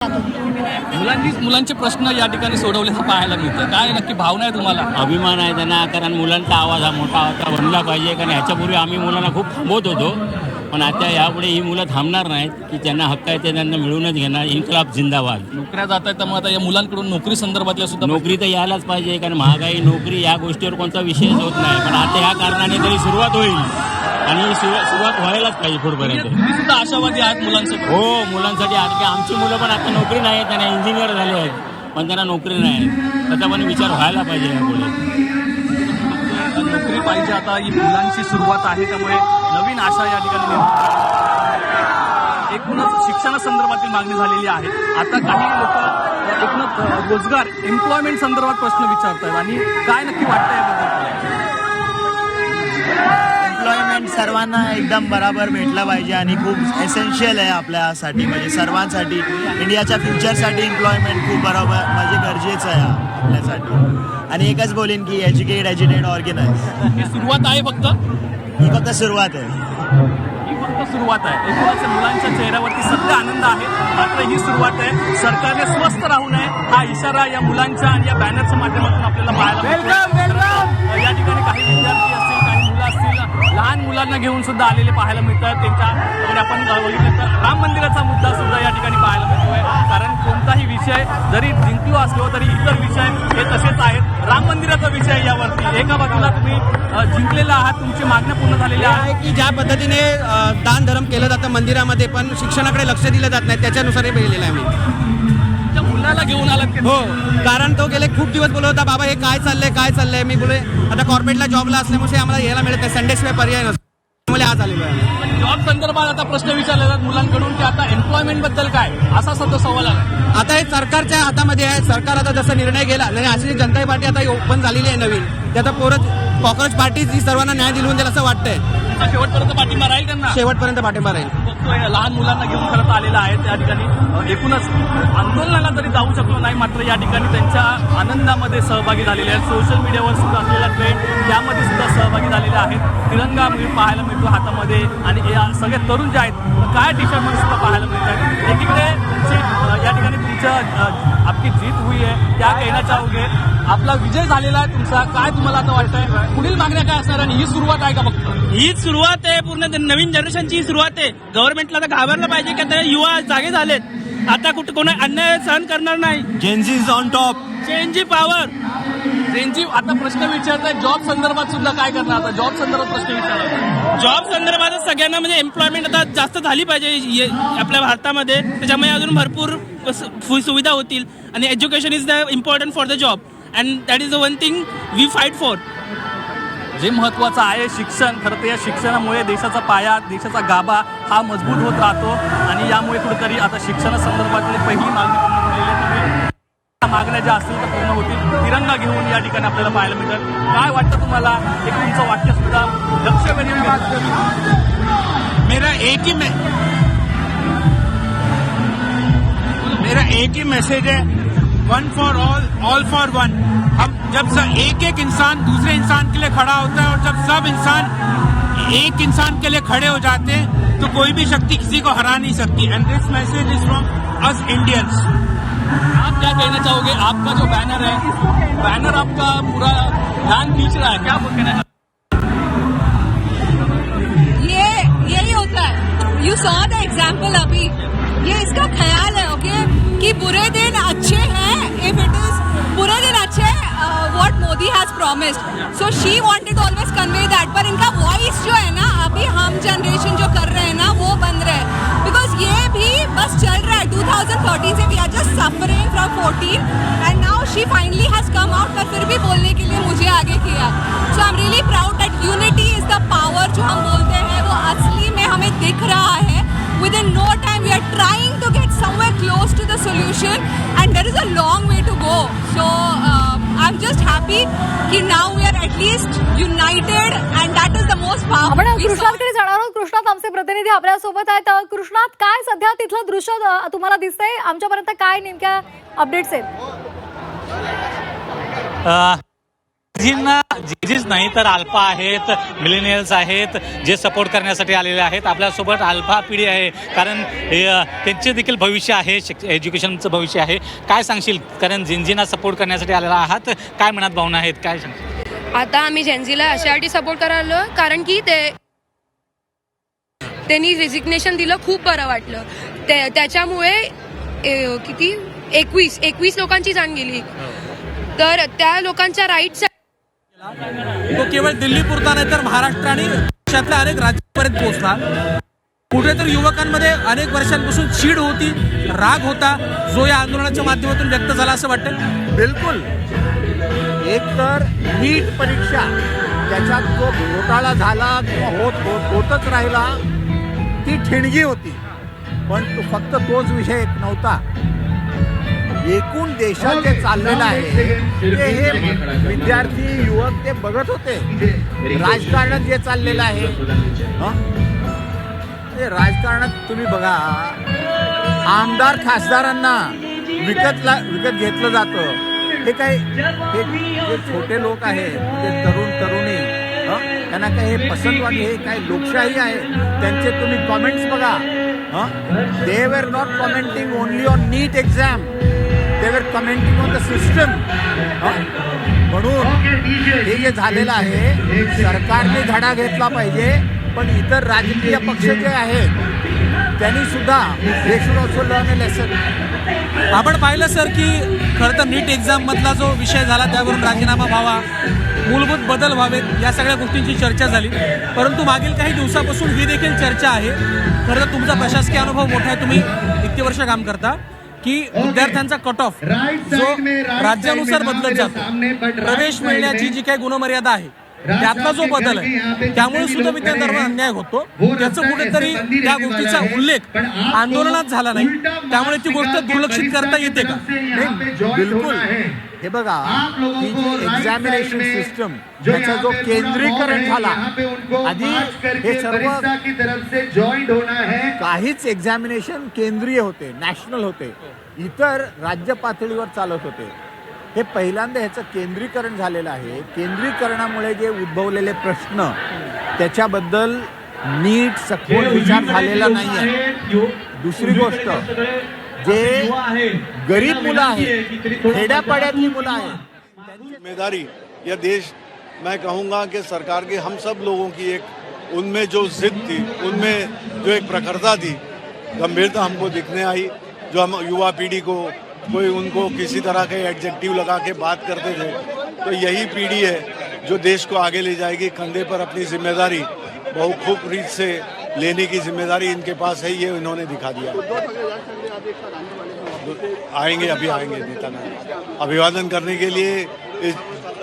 मुलांचे प्रश्न या ठिकाणी सोडवले पाहायला मिळतं. काय नक्की भावना आहे तुम्हाला? अभिमान आहे त्यांना, कारण मुलांचा आवाज हा मोठा होता बनला पाहिजे. कारण ह्याच्यापूर्वी आम्ही मुलांना खूप थांबवत होतो, पण आता यापुढे ही मुलं थांबणार नाहीत की त्यांना हक्क आहे ते त्यांना मिळूनच घेणार. इन्कलाब जिंदाबाद. नोकऱ्या जात आहेत, त्यामुळे आता या मुलांकडून नोकरी संदर्भातल्या सुद्धा नोकरी तर यायलाच पाहिजे, कारण महागाई नोकरी या गोष्टीवर कोणता विषयच होत नाही. पण आता ह्या कारणाने तरी सुरुवात होईल आणि सुरुवात व्हायलाच पाहिजे पुढपर्यंत. तुम्ही सुद्धा आशावादी आहात मुलांसाठी? हो, मुलांसाठी आता आमची मुलं पण आता नोकरी नाही, त्यांना इंजिनियर झाले आहेत पण त्यांना नोकरी नाही. त्याचा पण विचार व्हायला पाहिजे यापुढे. नोकरी पाहिजे. आता ही मुलांची सुरुवात आहे, त्यामुळे नवीन आशा या ठिकाणी एकूणच शिक्षणासंदर्भातील मागणी झालेली आहे. आता काही लोक एकूणच रोजगार एम्प्लॉयमेंट संदर्भात प्रश्न विचारतात आणि काय नक्की वाटतं याबद्दल? एम्प्लॉयमेंट सर्वांना एकदम बराबर भेटला पाहिजे आणि खूप एसेन्शियल आहे आपल्यासाठी, म्हणजे सर्वांसाठी. इंडियाच्या फ्युचरसाठी एम्प्लॉयमेंट खूप बरोबर म्हणजे गरजेचं आहे आपल्यासाठी. आणि एकच बोलेन की एज्युकेट ऑर्गनाइज. ही सुरुवात आहे फक्त? ही फक्त सुरुवात आहे. ही फक्त सुरुवात आहे. एकूणच मुलांच्या चेहऱ्यावरती सध्या आनंद आहे, मात्र ही सुरुवात आहे. सरकारने स्वस्थ राहू नये हा इशारा या मुलांच्या आणि या बॅनरच्या माध्यमातून आपल्याला पाहायला मिळतो. या ठिकाणी काही विद्यार्थी असतील, काही मुलं असतील, लहान मुलांना घेऊन सुद्धा आलेले पाहायला मिळतात. त्यांच्या आपण बघितलं तर राम मंदिराचा मुद्दा सुद्धा या ठिकाणी पाहायला मिळतोय. कारण कोणताही विषय जरी जिंकलो असलो तरी इतर विषय हे तसेच आहेत. राम मंदिराचा विषय यावरती एका बाजूला तुम्ही जिंकलेला आहात, तुमची मागण्या पूर्ण झालेल्या आहे की ज्या पद्धतीने दान धर्म केलं जातं मंदिरामध्ये, पण शिक्षणाकडे लक्ष दिलं जात नाही, त्याच्यानुसार हे केलेलं आहे मी. तुमच्या मुलाला घेऊन आलात की? हो, कारण तो गेले खूप दिवस बोलत होता, बाबा हे काय चाललंय. मी बोले आता कॉर्पोरेटला जॉबला असल्यामुळे आम्हाला यायला मिळत नाही, संडेशिवाय पर्याय नसतो, त्यामुळे आज आलेलो आहे. जॉब संदर्भात आता प्रश्न विचारले जातात मुलांकडून की आता एम्प्लॉयमेंट बद्दल काय, असा सध्या सवाल आला. आता हे सरकारच्या हातामध्ये आहे. सरकार आता जसं निर्णय गेला आणि अशी जनता पार्टी आता ओपन झालेली आहे नवीन, ते आता कॉक्रोच पार्टी जी सर्वांना न्याय दिलवून देईल असं वाटतंय. शेवटपर्यंत पाठिंबा राहील त्यांना? शेवटपर्यंत पाठिंबा राहील. बघतोय लहान मुलांना घेऊन खरं आलेला आहे. त्या ठिकाणी एकूणच आंदोलनाला तरी जाऊ शकलो नाही, मात्र या ठिकाणी त्यांच्या आनंदामध्ये सहभागी झालेले आहेत. सोशल मीडियावर सुद्धा असलेला ट्रेंड यामध्ये सुद्धा सहभागी झालेले आहेत. तिरंगा पाहायला मिळतो हातामध्ये आणि या सगळे तरुण जे आहेत काय टी शर्टमध्ये सुद्धा पाहायला मिळतात. एकीकडे या ठिकाणी तुमच्या आपली जीत हुई आहे त्या कहना चाहोगे, आपला विजय झालेला आहे तुमचा, काय तुम्हाला आता वाटतंय पुढील मागण्या काय असणार आणि ही सुरुवात आहे का? फक्त हीच सुरुवात आहे, पूर्ण नवीन जनरेशनची सुरुवात आहे. गव्हर्नमेंटला तर घाबरलं पाहिजे की आता युवा जागे झालेत, आता कुठे कोणा अन्याय सहन करणार नाही. Gen Z is on top. Gen Z power. त्यांची आता प्रश्न विचारताय जॉब संदर्भात सुद्धा काय करणार? आता जॉब संदर्भात प्रश्न विचारतात. जॉब संदर्भात सगळ्यांना म्हणजे एम्प्लॉयमेंट आता जास्त झाली पाहिजे आपल्या भारतामध्ये, त्याच्यामुळे अजून भरपूर सुविधा होतील. आणि education is the important for the job and that is the one thing we fight for. जे महत्त्वाचं आहे शिक्षण, खरं तर या शिक्षणामुळे देशाचा पाया, देशाचा गाभा हा मजबूत होत राहतो आणि यामुळे कुठेतरी आता शिक्षणासंदर्भातली पहिली मागणी पूर्ण झालेली आहे. मागण्या ज्या असतील त्या पूर्ण होतील. तिरंगा घेऊन या ठिकाणी आपल्याला पाहायला मिळतात. काय वाटतं तुम्हाला? एक तुमचं वाक्य सुद्धा लक्ष वेधून मेरा एक ही मैसेज है, one for all for one. हम जब एक इंसान दूसरे इंसान के लिए खड़ा होता है और जब सब इंसान एक इंसान के लिए खड़े हो जाते हैं तो कोई भी शक्ति किसी को हरा नहीं सकती. End this message is from us Indians. आप क्या कहना चाहोगे? आपका जो बैनर है, बैनर आपका पूरा ध्यान खींच रहा है, क्या कहना चाहोगे? यही होता है. यू सॉ द एग्जाम्पल अभी, ये इसका ख्याल है ओके कि बुरे दिन अच्छे हैं. इफ इट इज बुरे दिन अच्छे what Modi has promised, so she wanted always convey that. पर इनका वॉइस जो है ना अभी हम जनरेशन जो कर रहे हैं ना वो बन रहे हैं, बिकॉज ये भी बस चल रहा है 2013 से. We are just suffering from 14 and now she finally has come out, पर फिर भी बोलने के लिए मुझे आगे किया. So I am really proud that unity is the power. जो हम बोलते हैं वो असली में हमें दिख रहा है. Within no time we are trying to get somewhere close to the solution and there is a long way to go. So I'm just happy कि now we are at least united and that is the most powerful. आपण कृष्णाकडे जाणार आहोत. कृष्णात आमचे प्रतिनिधी आपल्या सोबत आहेत. कृष्णात काय सध्या तिथलं दृश्य तुम्हाला दिसतंय? आमच्यापर्यंत काय नेमक्या अपडेट्स आहेत? जीजीच नाही तर अल्फा आहेत, मिलेनियल्स आहेत जे सपोर्ट करण्यासाठी आलेले आहेत. आपल्यासोबत अल्फा पिढी आहे, कारण त्यांचे देखील भविष्य आहे, एज्युकेशनचं भविष्य आहे. काय सांगशील, कारण जेनजीना सपोर्ट करण्यासाठी आलेला आहात, काय मनात भावना आहेत, काय सांगशील? आता आम्ही जेनजीला अशासाठी सपोर्ट करायला, कारण की त्यांनी रेजिग्नेशन दिलं, खूप बरं वाटलं. त्याच्यामुळे किती 21 लोकांची जाण गेली. तर त्या लोकांच्या राईट्स तो केवळ दिल्ली पुरता नाही तर महाराष्ट्र आणि देशातल्या अनेक राज्यांपर्यंत पोहोचला. कुठेतरी युवकांमध्ये अनेक वर्षांपासून चीड होती, राग होता, जो या आंदोलनाच्या माध्यमातून व्यक्त झाला असं वाटतं. बिलकुल. एक तर नीट परीक्षा त्याच्यात जो घोटाळा झाला किंवा होतच राहिला ती ठिणगी होती, पण तो फक्त तोच विषय नव्हता. एकूण देशात जे चाललेलं आहे ते हे विद्यार्थी युवक ते बघत होते. राजकारणात जे चाललेलं आहे ते राजकारणात तुम्ही बघा, आमदार खासदारांना विकत घेतलं जातं. हे काय हे छोटे लोक आहेत, ते तरुणी त्यांना काय हे पसंत वाटले, हे काय लोकशाही आहे. त्यांचे तुम्ही कॉमेंट्स बघा. They were not commenting only on NEET exam, they were commenting on the system. म्हणून हे जे झालेलं आहे, सरकारने धडा घेतला पाहिजे, पण इतर राजकीय पक्ष जे आहेत त्यांनी सुद्धा हे should also learn a lesson. आपण पाहिलं सर की खरं तर नीट एक्झाम मधला जो विषय झाला त्यावरून राजीनामा व्हावा, मूलभूत बदल व्हावेत, या सगळ्या गोष्टींची चर्चा झाली. परंतु मागील काही दिवसापासून ही देखील चर्चा आहे. खरं तर तुमचा प्रशासकीय अनुभव मोठा आहे, तुम्ही इतके वर्ष काम करता, की विद्यार्थ्यांचा कट ऑफ जो राज्यानुसार बदलत जातो, प्रवेश मिळण्याची जी काही गुणमर्यादा आहे त्यातला जो बदल आहे, त्यामुळे सुद्धा विद्यार्थ्यांवर अन्याय होतो. त्याचं कुठेतरी त्या गोष्टीचा उल्लेख आंदोलनात झाला नाही, त्यामुळे ती गोष्ट दुर्लक्षित करता येते का? बिलकुल. हे बघा, ही जी एक्झामिनेशन सिस्टम याचा जो केंद्रीकरण झाला, आधी हे सर्व काहीच एक्झामिनेशन केंद्रीय होते, नॅशनल होते, इतर राज्य पातळीवर चालत होते. हे पहिल्यांदा ह्याचं केंद्रीकरण झालेलं आहे. केंद्रीकरणामुळे जे उद्भवलेले प्रश्न त्याच्याबद्दल नीट सखोल विचार झालेला नाही आहे. दुसरी गोष्ट, जे गरीब मुलं आहेत, खेड्यापाड्यातली मुलं आहेत, जिम्मेदारी यह देश, मैं कहूँगा कि सरकार की, हम सब लोगों की एक उनमें जो जिद थी, उनमें जो एक प्रखरता थी, गंभीरता हमको दिखने आई. जो हम युवा पीढ़ी को कोई उनको किसी तरह के एडजेक्टिव लगा के बात करते थे, तो यही पीढ़ी है जो देश को आगे ले जाएगी. कंधे पर अपनी जिम्मेदारी बहुत खूब रीत से लेने की जिम्मेदारी इनके पास है, ये इन्होंने दिखा दिया. आएंगे, अभी आएंगे नेता नायक अभिवादन करने के लिए.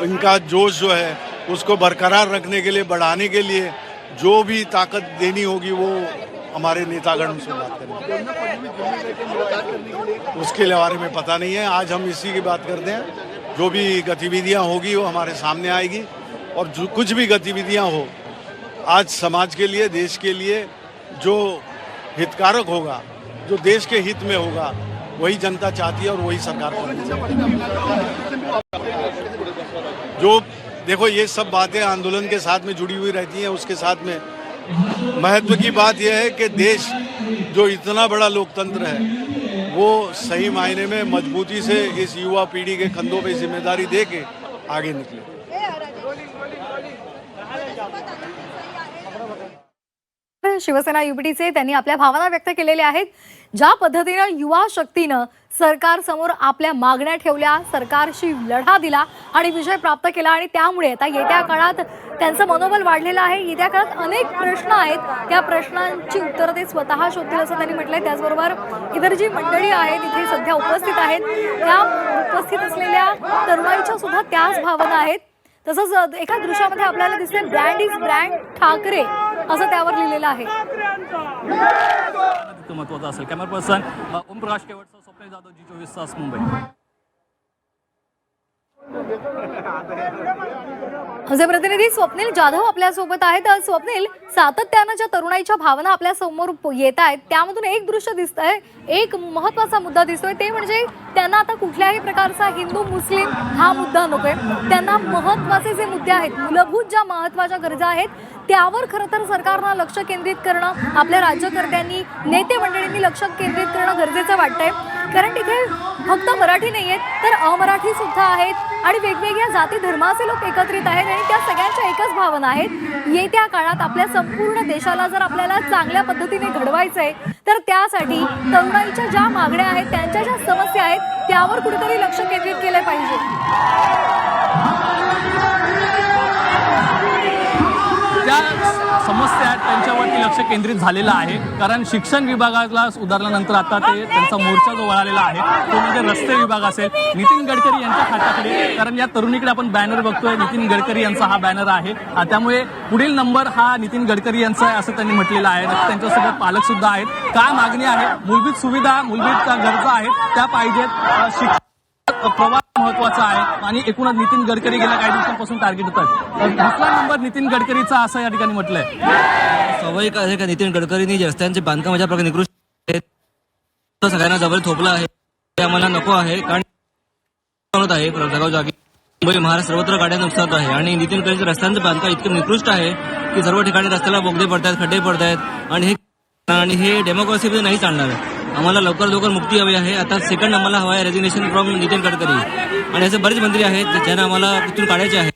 इनका जोश जो है उसको बरकरार रखने के लिए, बढ़ाने के लिए जो भी ताकत देनी होगी वो हमारे नेतागण उनसे बात करेंगे. उसके बारे में पता नहीं है. आज हम इसी की बात करते हैं. जो भी गतिविधियां होगी वो हमारे सामने आएगी, और जो कुछ भी गतिविधियां हो आज समाज के लिए, देश के लिए जो हितकारक होगा, जो देश के हित में होगा, वही जनता चाहती है और वही सरकार करनी चाहिए. जो देखो, ये सब बातें आंदोलन के साथ में जुड़ी हुई रहती हैं. उसके साथ में महत्व की बात यह है कि देश जो इतना बड़ा लोकतंत्र है, वो सही मायने में मजबूती से इस युवा पीढ़ी के कंधों पे जिम्मेदारी दे के आगे निकले. शिवसेना युबीटीचे त्यांनी आपल्या भावना व्यक्त केलेल्या आहेत. ज्या पद्धतीनं युवा शक्तीनं सरकार समोर आपल्या मागण्या ठेवल्या, सरकारशी लढा दिला आणि विजय प्राप्त केला, आणि त्यामुळे आता येत्या काळात त्यांचं मनोबल वाढलेलं आहे. येत्या काळात अनेक प्रश्न आहेत, त्या प्रश्नांची उत्तरं ते स्वतः शोधतील असं त्यांनी म्हटलंय. त्याचबरोबर इतर जी मंडळी आहेत इथे सध्या उपस्थित आहेत, त्या उपस्थित असलेल्या तरुणाईच्या सुद्धा त्याच भावना आहेत. तसंच एका दृश्यामध्ये आपल्याला दिसते ब्रँड इज ब्रँड ठाकरे असं त्यावर लिहिलेलं आहे. महत्वाचं असेल. कॅमेरा पर्सन ओमप्रकाश केवटसह स्वप्नील जाधव, जी 24 तास, मुंबई. आमचे प्रतिनिधी स्वप्नील जाधव आपल्यासोबत आहेत. स्वप्नील, सातत्यानं ज्या तरुणाईच्या भावना आपल्या समोर येत आहेत त्यामधून एक दृश्य दिसतंय, एक महत्वाचा मुद्दा दिसतोय, ते म्हणजे त्यांना आता कुठल्याही प्रकारचा हिंदू मुस्लिम हा मुद्दा नकोय. त्यांना महत्वाचे जे मुद्दे आहेत, मूलभूत ज्या महत्वाच्या गरजा आहेत त्यावर खरं तर सरकारनं लक्ष केंद्रित करणं, आपल्या राज्यकर्त्यांनी नेते मंडळींनी लक्ष केंद्रित करणं गरजेचं वाटतंय. कारण तिथे फक्त मराठी नाही आहेत तर अमराठी सुद्धा आहेत आणि वेगवेगळ्या जाती धर्माचे लोक एकत्रित आहेत आणि त्या सगळ्यांच्या एकच भावना आहेत. येत्या काळात आपल्या संपूर्ण देशाला जर आपल्याला चांगल्या पद्धतीने घडवायचंय तर त्यासाठी तरुणाईच्या ज्या मागण्या आहेत, त्यांच्या ज्या समस्या आहेत त्यावर कुठेतरी लक्ष केंद्रित केलं पाहिजे. ज्या समस्या आहेत त्यांच्यावरती लक्ष केंद्रित झालेलं आहे. कारण शिक्षण विभागाला सुधारल्यानंतर आता ते त्यांचा मोर्चा जो वळालेला आहे तो म्हणजे रस्ते विभाग असेल, नितीन गडकरी यांच्या हाताकडे. कारण या तरुणीकडे आपण बॅनर बघतोय, नितीन गडकरी यांचा हा बॅनर आहे. त्यामुळे पुढील नंबर हा नितीन गडकरी यांचा आहे असं त्यांनी म्हटलेलं आहे. त्यांच्यासोबत पालक सुद्धा आहेत. काय मागणी आहे? मूलभूत सुविधा, मूलभूत गरजा आहेत त्या पाहिजेत. प्रवास महत्वाचा आहे आणि एकूणच नितीन गडकरी गेल्या काही दिवसांपासून टार्गेट होतात. दुसरा नंबर नितीन गडकरीचा असं या ठिकाणी म्हटलंय. स्वाभाविक आहे का नितीन गडकरींनी रस्त्यांचे बांधकाम ज्या प्रकारे निकृष्ट आहेत, सगळ्यांना जवळ थोपलं आहे, ते आम्हाला नको आहे. कारण आहे जागोजागी मुंबई महाराष्ट्र सर्वत्र गाड्या नुकसान आहे आणि नितीन गडकरींचं रस्त्यांचं बांधकाम इतकं निकृष्ट आहे की सर्व ठिकाणी रस्त्याला बोगदे पडतात, खड्डे पडतायत आणि हे डेमोक्रेसीमध्ये नाही चालणार आहे. आम्हाला लवकर मुक्ती हवी आहे. आता सेकंड आम्हाला हवा आहे रेजिग्नेशन फ्रॉम नितीन गडकरी आणि असे बरेच मंत्री आहेत ज्यांना आम्हाला तिथून काढायचे आहे.